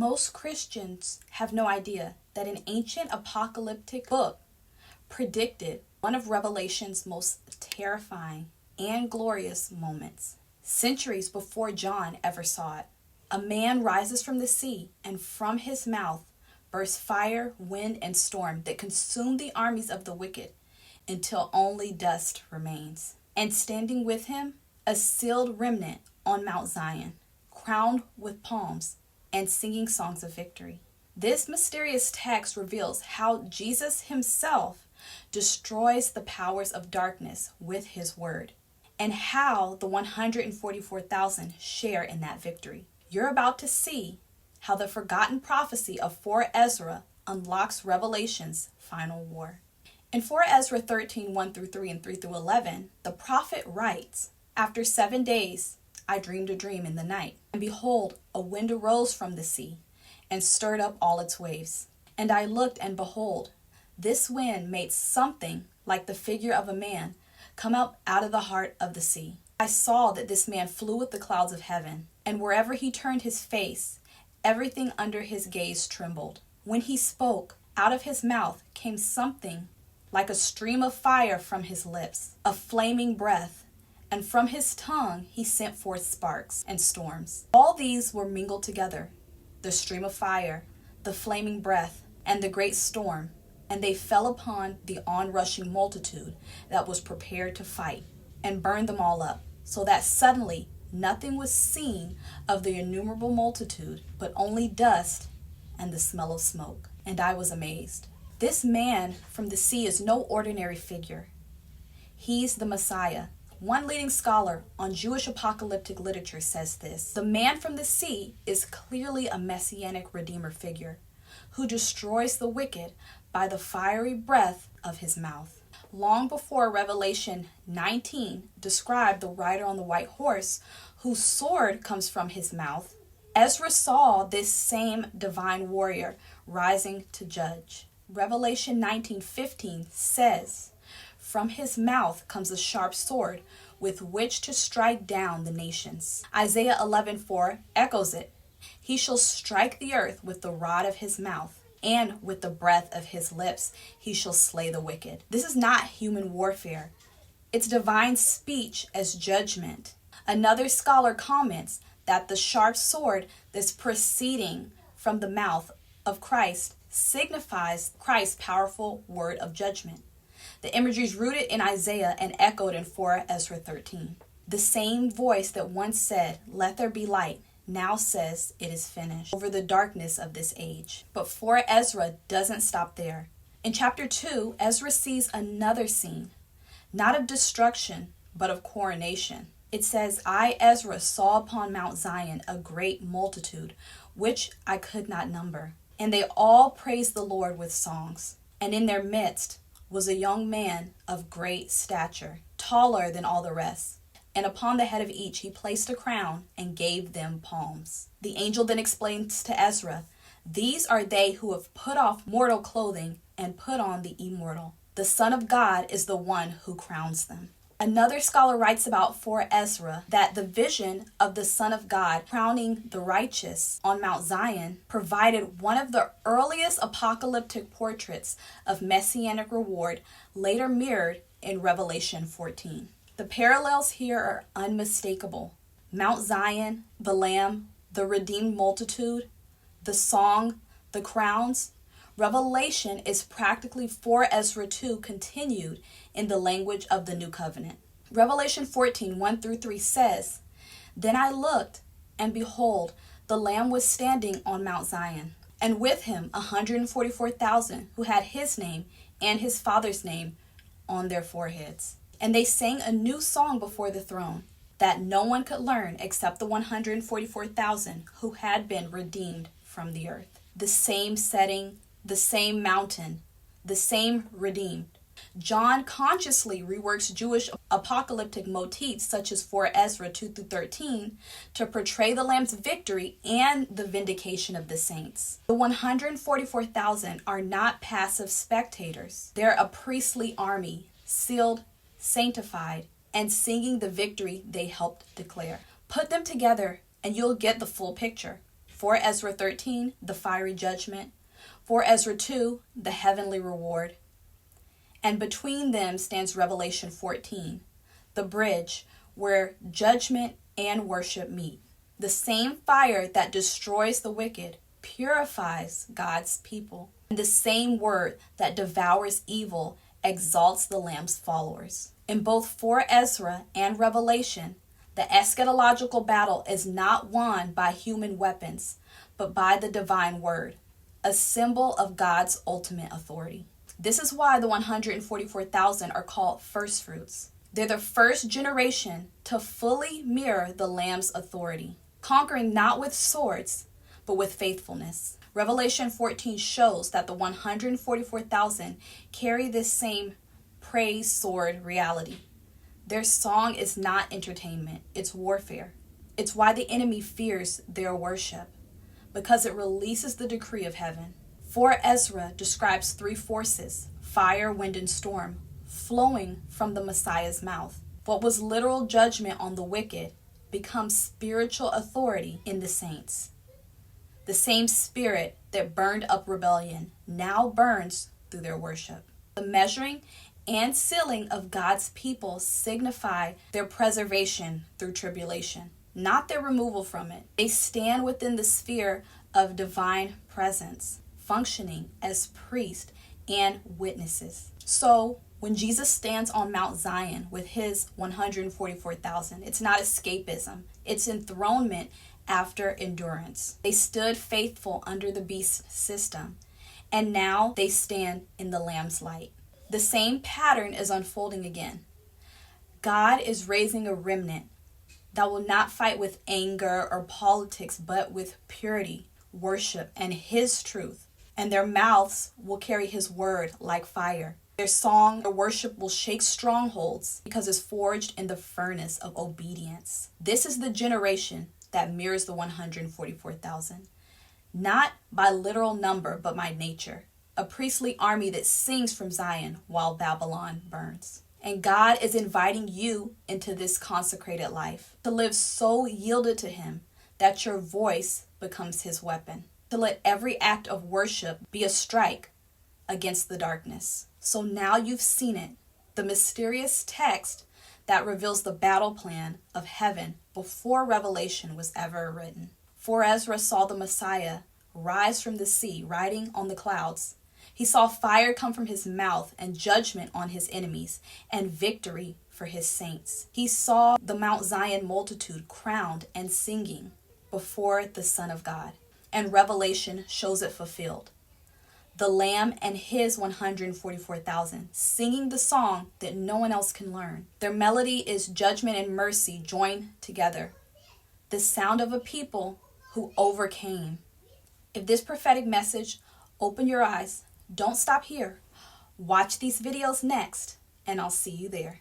Most Christians have no idea that an ancient apocalyptic book predicted one of Revelation's most terrifying and glorious moments. Centuries before John ever saw it, a man rises from the sea, and from his mouth bursts fire, wind, and storm that consume the armies of the wicked until only dust remains. And standing with him, a sealed remnant on Mount Zion, crowned with palms and singing songs of victory. This mysterious text reveals how Jesus himself destroys the powers of darkness with his word, and how the 144,000 share in that victory. You're about to see how the forgotten prophecy of 4 Ezra unlocks Revelation's final war. In 4 Ezra 13, 1-3 and 3-11, the prophet writes, "After 7 days I dreamed a dream in the night, and behold, a wind arose from the sea, and stirred up all its waves. And I looked, and behold, this wind made something like the figure of a man come up out of the heart of the sea. I saw that this man flew with the clouds of heaven, and wherever he turned his face, everything under his gaze trembled. When he spoke, out of his mouth came something like a stream of fire from his lips, a flaming breath, and from his tongue he sent forth sparks and storms. All these were mingled together, the stream of fire, the flaming breath, and the great storm, and they fell upon the onrushing multitude that was prepared to fight, and burned them all up, so that suddenly nothing was seen of the innumerable multitude, but only dust and the smell of smoke. And I was amazed." This man from the sea is no ordinary figure. He's the Messiah. One leading scholar on Jewish apocalyptic literature says this: "The man from the sea is clearly a messianic redeemer figure who destroys the wicked by the fiery breath of his mouth." Long before Revelation 19 described the rider on the white horse whose sword comes from his mouth, Ezra saw this same divine warrior rising to judge. Revelation 19:15 says, "From his mouth comes a sharp sword with which to strike down the nations." Isaiah 11:4 echoes it. "He shall strike the earth with the rod of his mouth, and with the breath of his lips he shall slay the wicked." This is not human warfare. It's divine speech as judgment. Another scholar comments that the sharp sword that's proceeding from the mouth of Christ signifies Christ's powerful word of judgment. The imagery is rooted in Isaiah and echoed in 4 Ezra 13. The same voice that once said, "Let there be light," now says, "It is finished," over the darkness of this age. But 4 Ezra doesn't stop there. In chapter 2, Ezra sees another scene, not of destruction, but of coronation. It says, "I, Ezra, saw upon Mount Zion a great multitude, which I could not number. And they all praised the Lord with songs. And in their midst was a young man of great stature, taller than all the rest. And upon the head of each he placed a crown and gave them palms." The angel then explains to Ezra, "These are they who have put off mortal clothing and put on the immortal. The Son of God is the one who crowns them." Another scholar writes about 4 Ezra that the vision of the Son of God crowning the righteous on Mount Zion provided one of the earliest apocalyptic portraits of messianic reward, later mirrored in Revelation 14. The parallels here are unmistakable. Mount Zion, the Lamb, the redeemed multitude, the song, the crowns. Revelation is practically 4 Ezra 2 continued in the language of the New Covenant. Revelation 14, 1-3 says, "Then I looked, and behold, the Lamb was standing on Mount Zion, and with him 144,000 who had his name and his Father's name on their foreheads. And they sang a new song before the throne that no one could learn except the 144,000 who had been redeemed from the earth." The same setting, the same mountain, the same redeemed. John consciously reworks Jewish apocalyptic motifs such as 4 Ezra 2-13 to portray the Lamb's victory and the vindication of the saints. The 144,000 are not passive spectators. They're a priestly army, sealed, sanctified, and singing the victory they helped declare. Put them together and you'll get the full picture. For Ezra 13, the fiery judgment. For Ezra 2, the heavenly reward. And between them stands Revelation 14, the bridge where judgment and worship meet. The same fire that destroys the wicked purifies God's people. And the same word that devours evil exalts the Lamb's followers. In both 4 Ezra and Revelation, the eschatological battle is not won by human weapons, but by the divine word, a symbol of God's ultimate authority. This is why the 144,000 are called first fruits. They're the first generation to fully mirror the Lamb's authority, conquering not with swords, but with faithfulness. Revelation 14 shows that the 144,000 carry this same praise sword reality. Their song is not entertainment, it's warfare. It's why the enemy fears their worship, because it releases the decree of heaven. 4 Ezra describes 3 forces, fire, wind, and storm, flowing from the Messiah's mouth. What was literal judgment on the wicked becomes spiritual authority in the saints. The same spirit that burned up rebellion now burns through their worship. The measuring and sealing of God's people signify their preservation through tribulation, not their removal from it. They stand within the sphere of divine presence, functioning as priests and witnesses. So, when Jesus stands on Mount Zion with his 144,000, it's not escapism, it's enthronement after endurance. They stood faithful under the beast's system, and now they stand in the Lamb's light. The same pattern is unfolding again. God is raising a remnant that will not fight with anger or politics, but with purity, worship, and his truth. And their mouths will carry his word like fire. Their song or worship will shake strongholds because it's forged in the furnace of obedience. This is the generation that mirrors the 144,000, not by literal number, but by nature. A priestly army that sings from Zion while Babylon burns. And God is inviting you into this consecrated life, to live so yielded to him that your voice becomes his weapon, to let every act of worship be a strike against the darkness. So now you've seen it, the mysterious text that reveals the battle plan of heaven before Revelation was ever written. For Ezra saw the Messiah rise from the sea, riding on the clouds. He saw fire come from his mouth and judgment on his enemies and victory for his saints. He saw the Mount Zion multitude crowned and singing before the Son of God. And Revelation shows it fulfilled. The Lamb and his 144,000 singing the song that no one else can learn. Their melody is judgment and mercy joined together. The sound of a people who overcame. If this prophetic message opened your eyes, don't stop here. Watch these videos next, and I'll see you there.